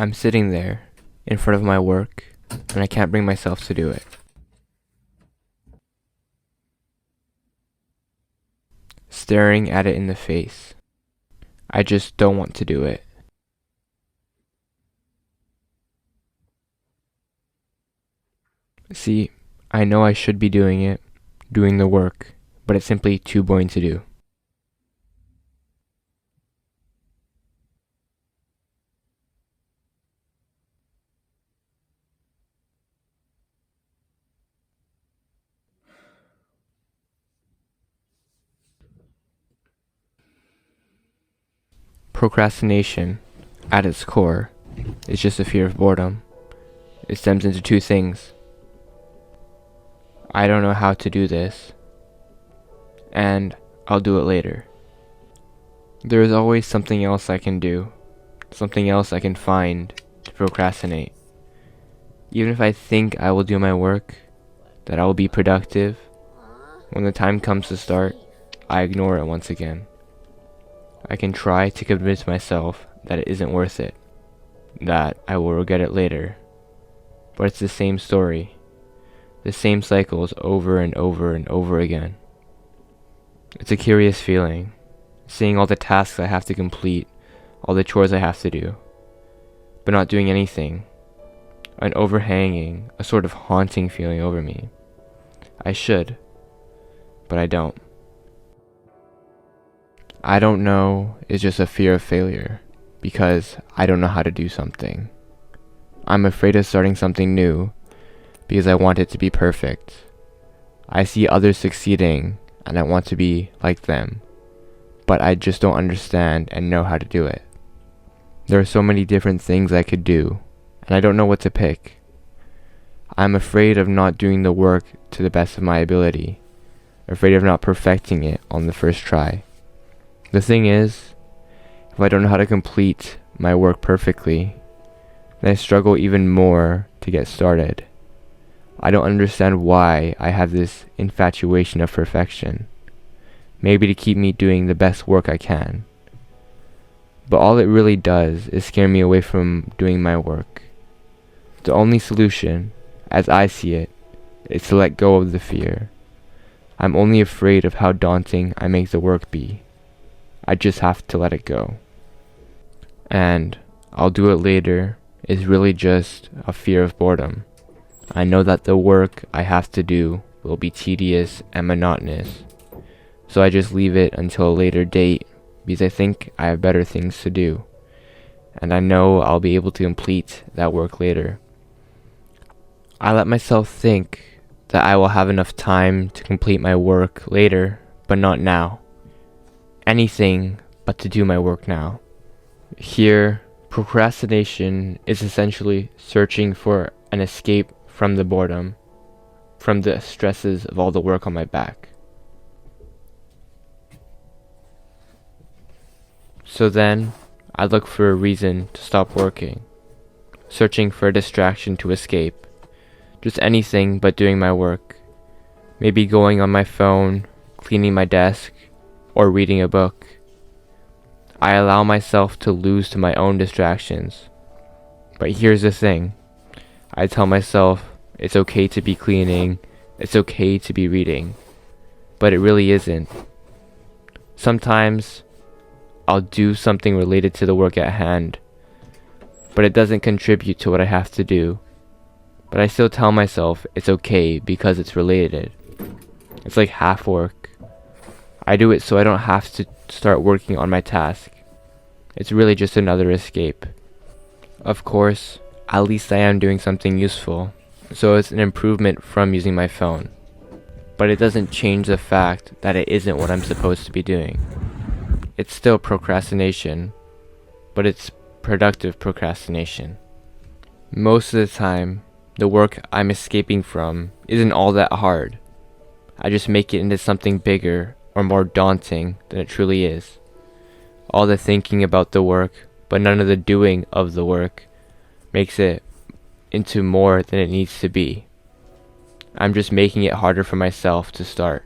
I'm sitting there in front of my work and I can't bring myself to do it. Staring at it in the face. I just don't want to do it. See, I know I should be doing it, doing the work, but it's simply too boring to do. Procrastination, at its core, is just a fear of boredom. It stems into two things. I don't know how to do this, and I'll do it later. There is always something else I can do, something else I can find to procrastinate. Even if I think I will do my work, that I will be productive, when the time comes to start, I ignore it once again. I can try to convince myself that it isn't worth it, that I will regret it later, but it's the same story, the same cycles over and over and over again. It's a curious feeling, seeing all the tasks I have to complete, all the chores I have to do, but not doing anything, an overhanging, a sort of haunting feeling over me. I should, but I don't. I don't know is just a fear of failure, because I don't know how to do something. I'm afraid of starting something new, because I want it to be perfect. I see others succeeding, and I want to be like them, but I just don't understand and know how to do it. There are so many different things I could do, and I don't know what to pick. I'm afraid of not doing the work to the best of my ability, afraid of not perfecting it on the first try. The thing is, if I don't know how to complete my work perfectly, then I struggle even more to get started. I don't understand why I have this infatuation of perfection. Maybe to keep me doing the best work I can. But all it really does is scare me away from doing my work. The only solution, as I see it, is to let go of the fear. I'm only afraid of how daunting I make the work be. I just have to let it go. And I'll do it later is really just a fear of boredom. I know that the work I have to do will be tedious and monotonous, so I just leave it until a later date because I think I have better things to do, and I know I'll be able to complete that work later. I let myself think that I will have enough time to complete my work later, but not now. Anything but to do my work now. Here, procrastination is essentially searching for an escape from the boredom, from the stresses of all the work on my back. So then, I look for a reason to stop working, searching for a distraction to escape, just anything but doing my work. Maybe going on my phone, cleaning my desk, or reading a book. I allow myself to lose to my own distractions. But here's the thing. I tell myself it's okay to be cleaning, it's okay to be reading. But it really isn't. Sometimes I'll do something related to the work at hand, but it doesn't contribute to what I have to do. But I still tell myself it's okay because it's related. It's like half work. I do it so I don't have to start working on my task. It's really just another escape. Of course, at least I am doing something useful, so it's an improvement from using my phone. But it doesn't change the fact that it isn't what I'm supposed to be doing. It's still procrastination, but it's productive procrastination. Most of the time, the work I'm escaping from isn't all that hard. I just make it into something bigger or more daunting than it truly is. All the thinking about the work, but none of the doing of the work, makes it into more than it needs to be. I'm just making it harder for myself to start.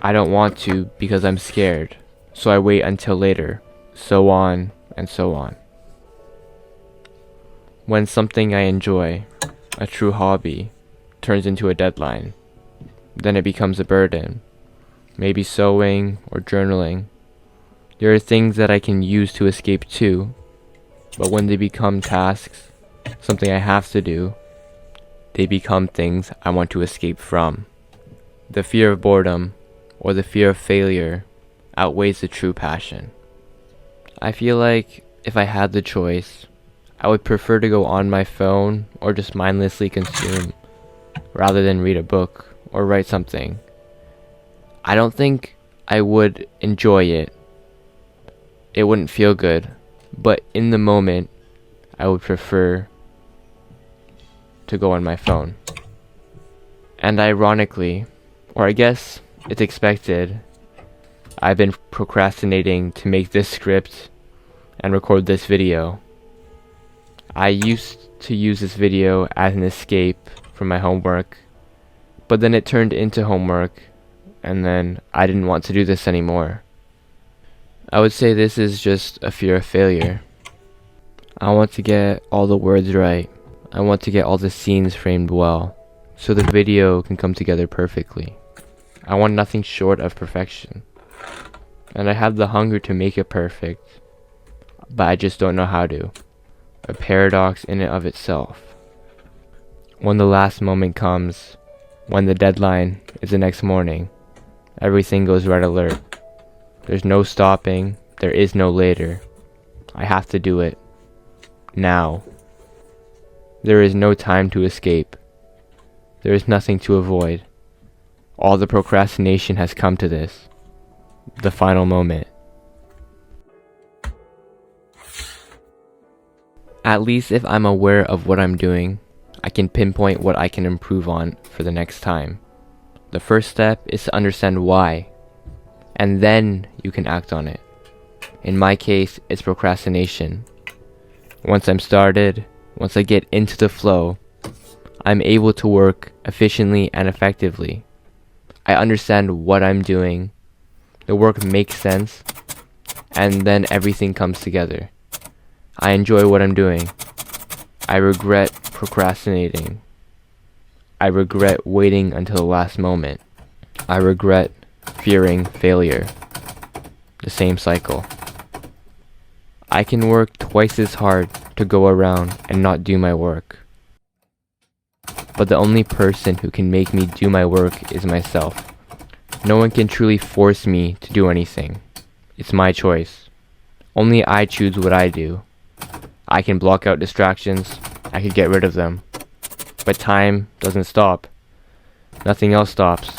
I don't want to because I'm scared, so I wait until later, so on and so on. When something I enjoy, a true hobby, turns into a deadline, then it becomes a burden. Maybe sewing or journaling. There are things that I can use to escape too, but when they become tasks, something I have to do, they become things I want to escape from. The fear of boredom or the fear of failure outweighs the true passion. I feel like if I had the choice, I would prefer to go on my phone or just mindlessly consume rather than read a book or write something. I don't think I would enjoy it. It wouldn't feel good, but in the moment, I would prefer to go on my phone. And ironically, or I guess it's expected, I've been procrastinating to make this script and record this video. I used to use this video as an escape from my homework, but then it turned into homework, and then I didn't want to do this anymore. I would say this is just a fear of failure. I want to get all the words right. I want to get all the scenes framed well, so the video can come together perfectly. I want nothing short of perfection. And I have the hunger to make it perfect, but I just don't know how to. A paradox in and of itself. When the last moment comes, when the deadline is the next morning, everything goes red alert. There's no stopping, there is no later. I have to do it. Now. There is no time to escape. There is nothing to avoid. All the procrastination has come to this. The final moment. At least if I'm aware of what I'm doing, I can pinpoint what I can improve on for the next time. The first step is to understand why, and then you can act on it. In my case, it's procrastination. Once I'm started, once I get into the flow, I'm able to work efficiently and effectively. I understand what I'm doing, the work makes sense, and then everything comes together. I enjoy what I'm doing. I regret procrastinating. I regret waiting until the last moment. I regret fearing failure. The same cycle. I can work twice as hard to go around and not do my work. But the only person who can make me do my work is myself. No one can truly force me to do anything. It's my choice. Only I choose what I do. I can block out distractions. I can get rid of them. But time doesn't stop. Nothing else stops.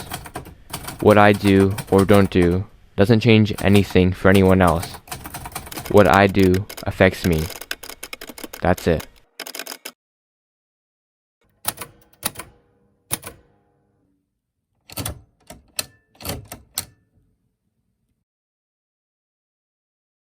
What I do or don't do doesn't change anything for anyone else. What I do affects me. That's it.